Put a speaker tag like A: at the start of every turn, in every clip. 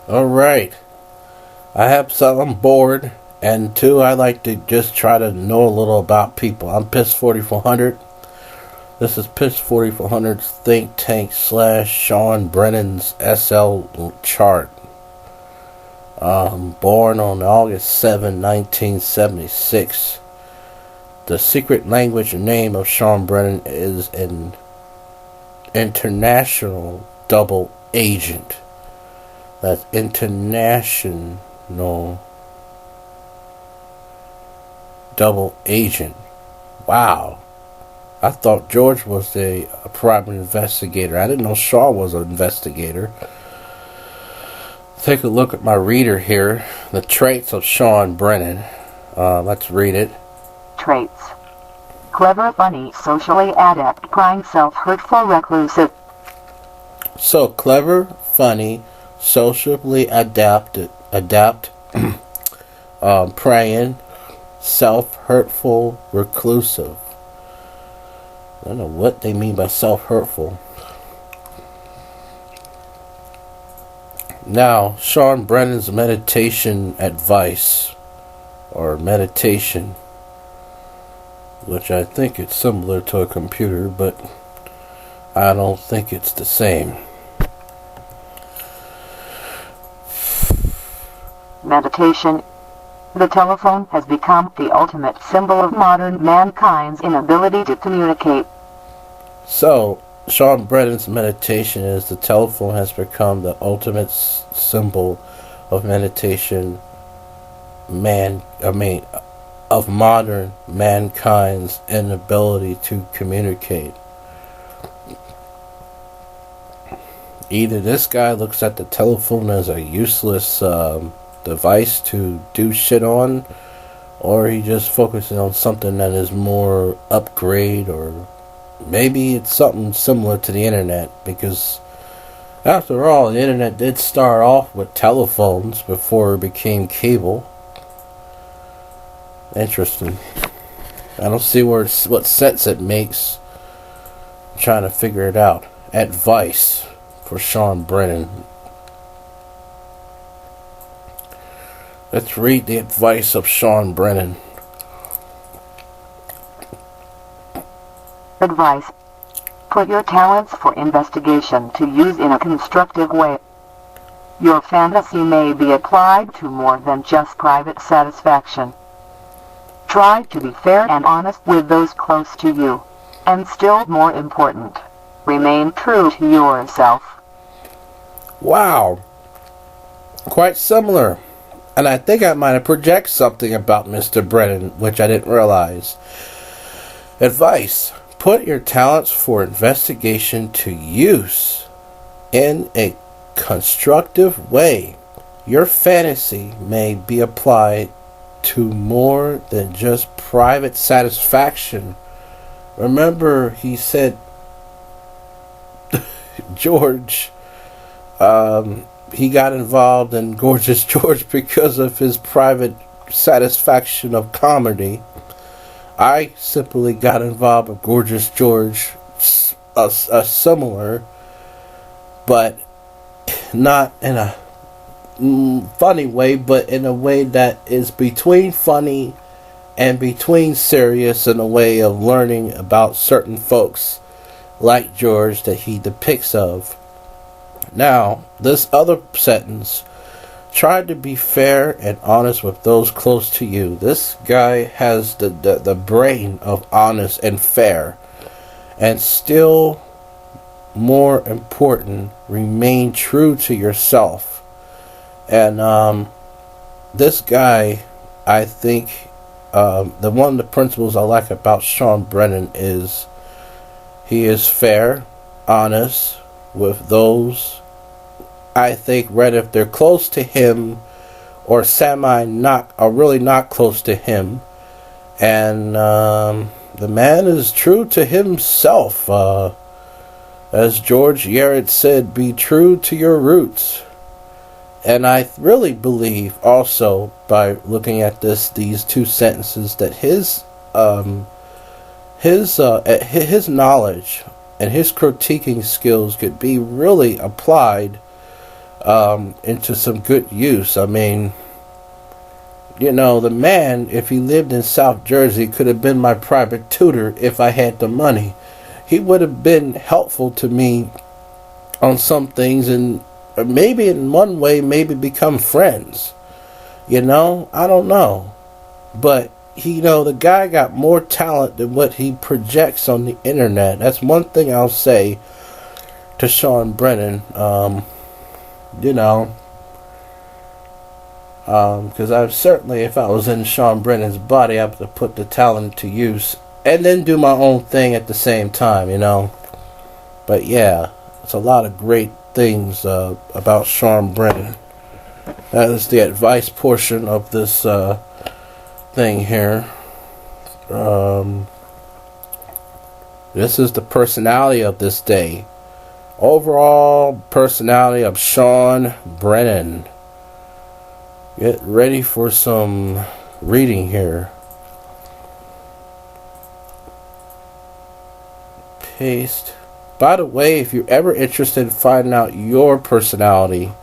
A: Alright. I'm bored, and two, I like to just try to know a little about people. I'm Piss 4400. This is Piss 4400's think tank slash Sean Brennan's SL chart. Born on August 7, 1976. The secret language name of Sean Brennan is an international double agent. That's international double agent. Wow. I thought George was a private investigator. I didn't know Shaw was an investigator. Take a look at my reader here. The traits of Sean Brennan. Let's read it.
B: Traits: clever, funny, socially adept, prying, self-hurtful, reclusive.
A: So, clever, funny, socially adapt, praying, self-hurtful, reclusive. I don't know what they mean by self-hurtful. Now, Sean Brennan's meditation advice, or meditation, which I think it's similar to a computer, but I don't think it's the same.
B: Meditation. The telephone has become the ultimate symbol of modern mankind's inability to communicate.
A: So, Sean Brennan's meditation is the telephone has become the ultimate symbol of meditation, of modern mankind's inability to communicate. Either this guy looks at the telephone as a useless device to do shit on, or he just focuses on something that is more upgrade, or maybe it's something similar to the internet, because after all, the internet did start off with telephones before it became cable. Interesting. I don't see what sense it makes. I'm trying to figure it out. Advice for Sean Brennan. Let's read the advice of Sean Brennan.
B: Advice: put your talents for investigation to use in a constructive way. Your fantasy may be applied to more than just private satisfaction. Try to be fair and honest with those close to you. And still more important, remain true to yourself.
A: Wow. Quite similar. And I think I might have projected something about Mr. Brennan, which I didn't realize. Advice: put your talents for investigation to use in a constructive way. Your fantasy may be applied to more than just private satisfaction. Remember, he said, George, he got involved in Gorgeous George because of his private satisfaction of comedy. I simply got involved with Gorgeous George, a similar, but not in a funny way, but in a way that is between funny and between serious, in a way of learning about certain folks like George that he depicts of. Now, this other sentence: try to be fair and honest with those close to you. This guy has the brain of honest and fair. And still more important, remain true to yourself. And this guy, I think, the one of the principles I like about Sean Brennan is he is fair, honest with those, I think, rather if they're close to him or really not close to him. And the man is true to himself. As George Yarrett said, be true to your roots. And I really believe also, by looking at these two sentences, that his knowledge and his critiquing skills could be really applied into some good use. I mean, you know, the man, if he lived in South Jersey, could have been my private tutor if I had the money. He would have been helpful to me on some things, and maybe in one way, maybe become friends. You know, I don't know. But, the guy got more talent than what he projects on the internet. That's one thing I'll say to Shon Brennen. Because I've certainly, if I was in Shon Brennan's body, I would put the talent to use and then do my own thing at the same time, But yeah, it's a lot of great things about Shon Brennen. That is the advice portion of this thing here. This is the personality of this day. Overall personality of Shon Brennen. Get ready for some reading here. Paste. By the way, if you're ever interested in finding out your personality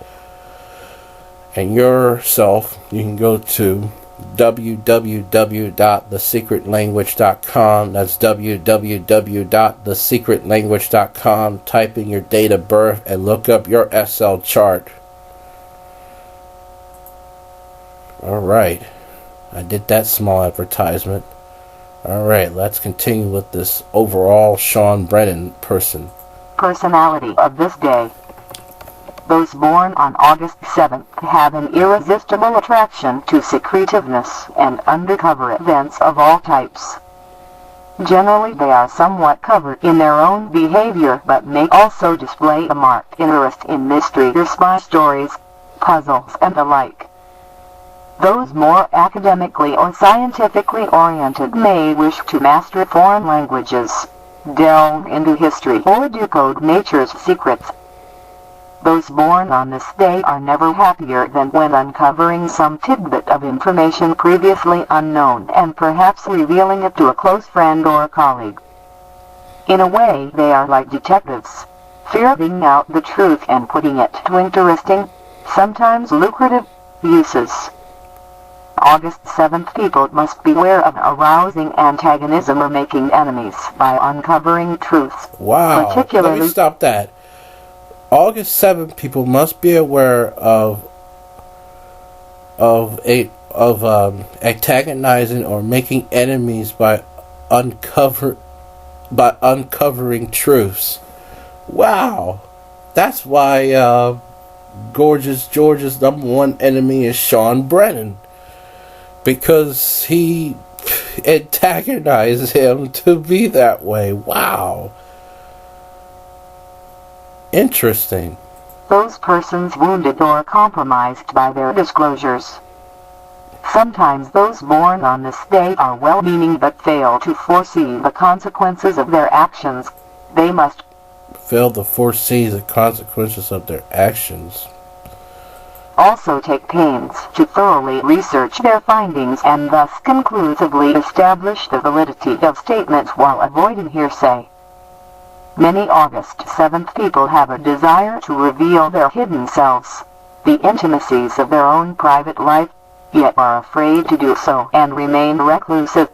A: and yourself, you can go to www.thesecretlanguage.com. That's www.thesecretlanguage.com. Type in your date of birth and look up your SL chart. Alright, I did that small advertisement. Alright, let's continue with this overall Shon Brennen person.
B: Personality of this day. Those born on August 7th have an irresistible attraction to secretiveness and undercover events of all types. Generally they are somewhat covered in their own behavior, but may also display a marked interest in mystery or spy stories, puzzles, and the like. Those more academically or scientifically oriented may wish to master foreign languages, delve into history, or decode nature's secrets. Those born on this day are never happier than when uncovering some tidbit of information previously unknown and perhaps revealing it to a close friend or colleague. In a way, they are like detectives, ferreting out the truth and putting it to interesting, sometimes lucrative, uses. August 7th people must beware of arousing antagonism or making enemies by uncovering truths.
A: Wow, let me stop that. August 7th people must be aware of antagonizing or making enemies by uncovering truths. Wow, that's why Gorgeous George's number one enemy is Shon Brennen, because he antagonizes him to be that way. Wow. Interesting.
B: Those persons wounded or compromised by their disclosures. Sometimes those born on this day are well-meaning but fail to foresee the consequences of their actions. They must
A: fail to foresee the consequences of their actions.
B: Also take pains to thoroughly research their findings and thus conclusively establish the validity of statements while avoiding hearsay. Many August 7th people have a desire to reveal their hidden selves, the intimacies of their own private life, yet are afraid to do so and remain reclusive.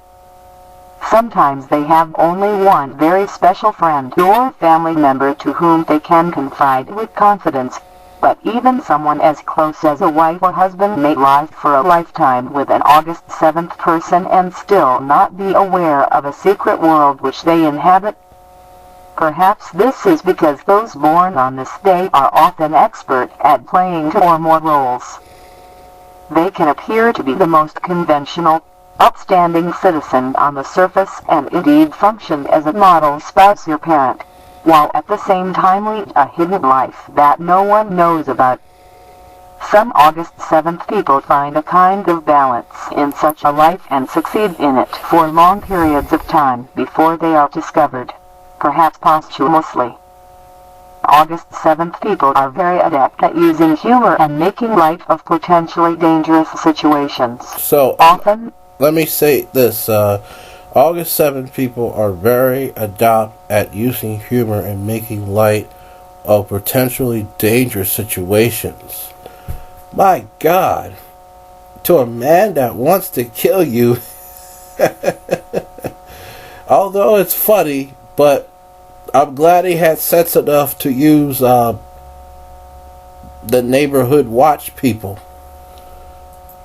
B: Sometimes they have only one very special friend or family member to whom they can confide with confidence, but even someone as close as a wife or husband may lie for a lifetime with an August 7th person and still not be aware of a secret world which they inhabit. Perhaps this is because those born on this day are often expert at playing two or more roles. They can appear to be the most conventional, upstanding citizen on the surface and indeed function as a model spouse or parent, while at the same time lead a hidden life that no one knows about. Some August 7th people find a kind of balance in such a life and succeed in it for long periods of time before they are discovered, perhaps posthumously. August 7th people are very adept at using humor and making light of potentially dangerous situations.
A: So,
B: often,
A: let me say this, August 7th people are very adept at using humor and making light of potentially dangerous situations. My God, to a man that wants to kill you. Although it's funny, but I'm glad he had sense enough to use the neighborhood watch people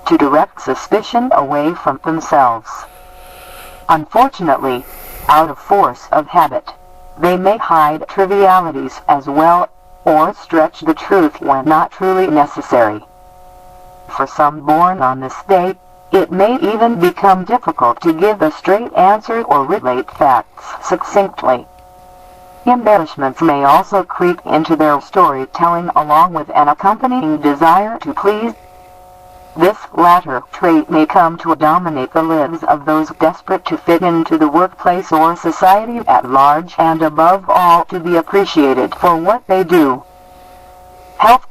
B: to direct suspicion away from themselves. Unfortunately, out of force of habit, they may hide trivialities as well, or stretch the truth when not truly necessary. For some born on this day, it may even become difficult to give a straight answer or relate facts succinctly. Embellishments may also creep into their storytelling along with an accompanying desire to please. This latter trait may come to dominate the lives of those desperate to fit into the workplace or society at large, and above all to be appreciated for what they do. Health.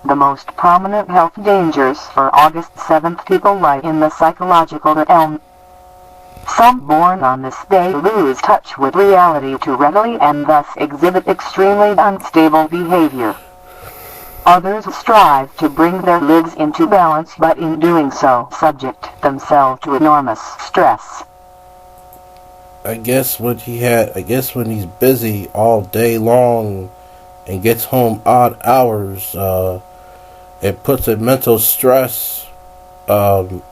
B: The most prominent health dangers for August 7th people lie in the psychological realm. Some born on this day lose touch with reality too readily and thus exhibit extremely unstable behavior. Others strive to bring their lives into balance, but in doing so subject themselves to enormous stress.
A: I guess when he's busy all day long and gets home odd hours, it puts a mental stress,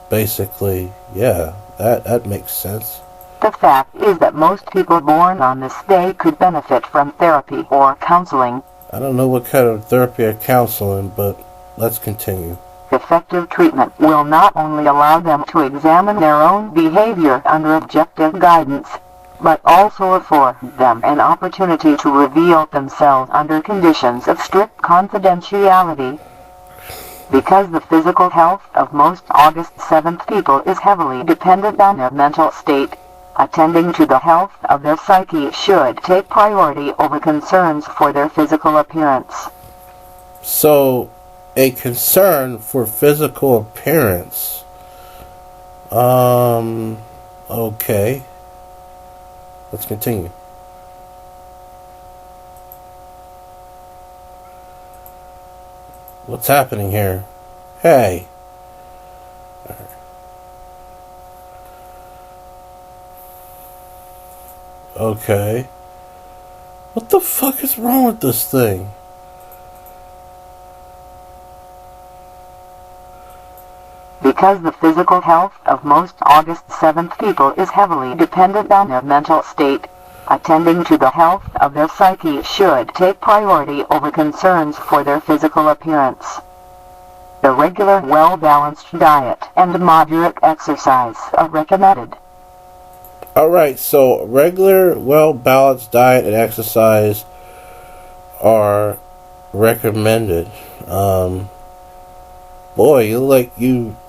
A: basically. Yeah, that makes sense.
B: The fact is that most people born on this day could benefit from therapy or counseling.
A: I don't know what kind of therapy or counseling, but let's continue.
B: Effective treatment will not only allow them to examine their own behavior under objective guidance, but also afford them an opportunity to reveal themselves under conditions of strict confidentiality. Because the physical health of most August 7th people is heavily dependent on their mental state, attending to the health of their psyche should take priority over concerns for their physical appearance.
A: So, a concern for physical appearance. Okay. Let's continue. What's happening here? Hey. Okay. What the fuck is wrong with this thing?
B: Because the physical health of most August 7th people is heavily dependent on their mental state, attending to the health of their psyche should take priority over concerns for their physical appearance. The regular, well-balanced diet and moderate exercise are recommended.
A: Alright, so regular, well-balanced diet and exercise are recommended. Boy,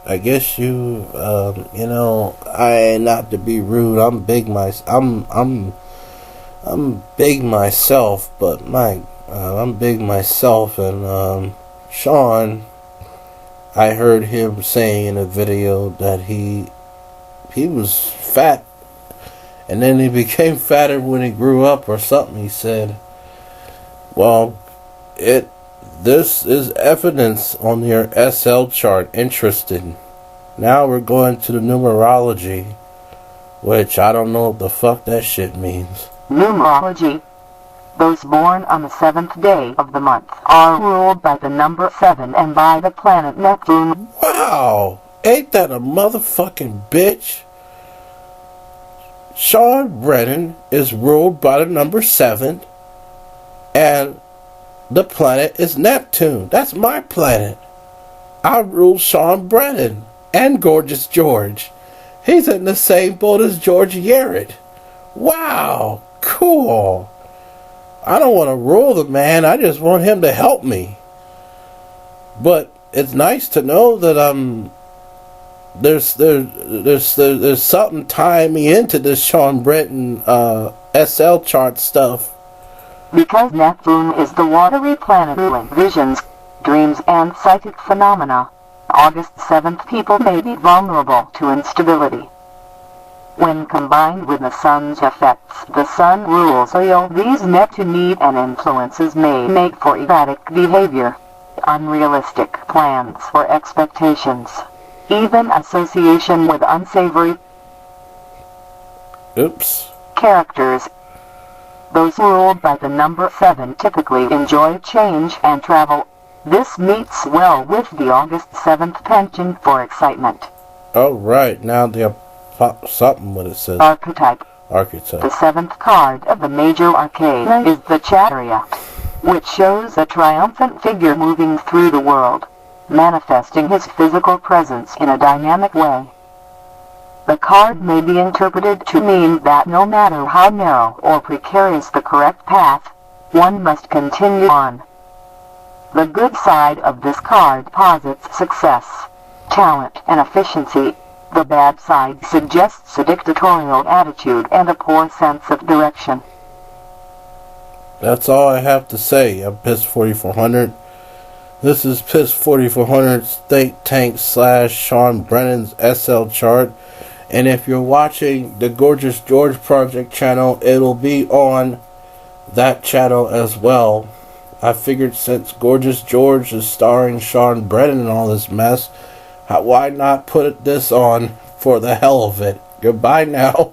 A: I guess you, I not to be rude, I'm big myself, but I'm big myself, and, Shon, I heard him saying in a video that he was fat, and then he became fatter when he grew up or something, he said. Well, this is evidence on your SL chart. Interesting. Now we're going to the numerology, which I don't know what the fuck that shit means.
B: Numerology. Those born on the 7th day of the month are ruled by the number 7 and by the planet Neptune.
A: Wow! Ain't that a motherfucking bitch? Shon Brennen is ruled by the number 7, and the planet is Neptune. That's my planet. I rule Shon Brennen and Gorgeous George. He's in the same boat as George Yared. Wow, cool. I don't want to rule the man. I just want him to help me. But it's nice to know that there's something tying me into this Shon Brennen SL chart stuff.
B: Because Neptune is the watery planet ruling visions, dreams, and psychic phenomena, August 7th people may be vulnerable to instability. When combined with the sun's effects, the sun rules oil. These net to need and influences may make for erratic behavior, unrealistic plans or expectations, even association with unsavory characters. Those ruled by the number 7 typically enjoy change and travel. This meets well with the August 7th penchant for excitement.
A: Alright, now something what it says.
B: Archetype.
A: The
B: 7th card of the major arcana is the Chariot, which shows a triumphant figure moving through the world, manifesting his physical presence in a dynamic way. The card may be interpreted to mean that no matter how narrow or precarious the correct path, one must continue on. The good side of this card posits success, talent, and efficiency. The bad side suggests a dictatorial attitude and a poor sense of direction.
A: That's all I have to say. I'm Piss 4400. This is Piss 4400's Think Tank / Shon Brennen's SL chart. And if you're watching the Gorgeous George Project channel, it'll be on that channel as well. I figured since Gorgeous George is starring Shon Brennen in all this mess, why not put this on for the hell of it? Goodbye now.